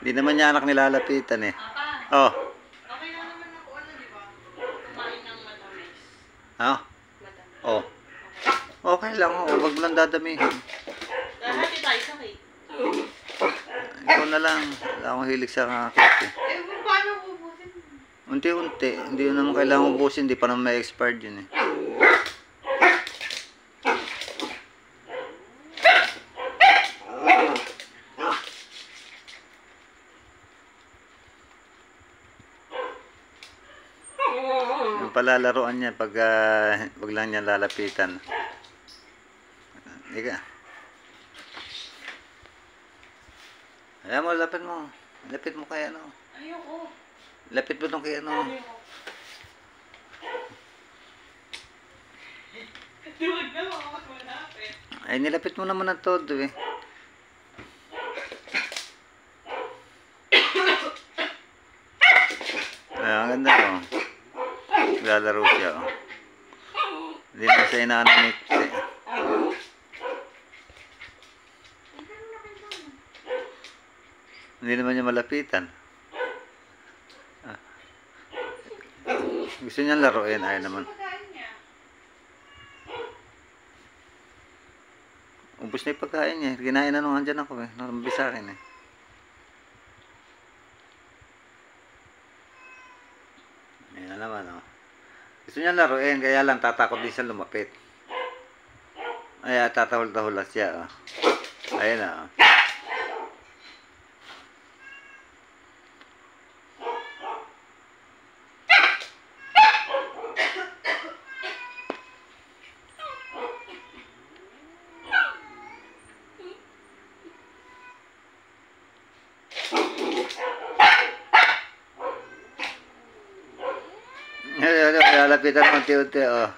Hindi naman niya anak nilalapitan eh. Apa, Oh. okay lang naman ako, ano, di ba? Kumain ng matamis. Ha? Matamis. Oh. Okay lang. Oh. Huwag mo lang dadamihin. Hati tayo sa cake. Ikaw na lang. Wala akong hilig sa cake eh. Paano ubusin? Unti-unti. Hindi yun naman kailangan ubusin. Hindi pa naman may expired yun eh. Yung palalaroan niya pag wag lang niya lalapitan. Ika. Ayan mo, lapit mo. Lapit mo kay ano. Ayoko. Lapit mo tong kay ano. Ayoko. Duwag na ako malapit. Ay, nilapit mo naman ang todo eh. Ay, ang ganda oh. Lalaro siya oh. Hindi na siya inaanamit eh. Hindi naman niya malapitan. Ah. Gusto niya laruin, ay naman. Ubus na yung pagkain niya. Kinain na nung andyan ako eh. Narambi sa akin eh. Ayan naman oh. Gusto niya laruin, kaya lang tatakot din siya lumapit. Ay, tatahol-tahol lang siya oh. Ayan na oh. Lalapitan unti-unti oh.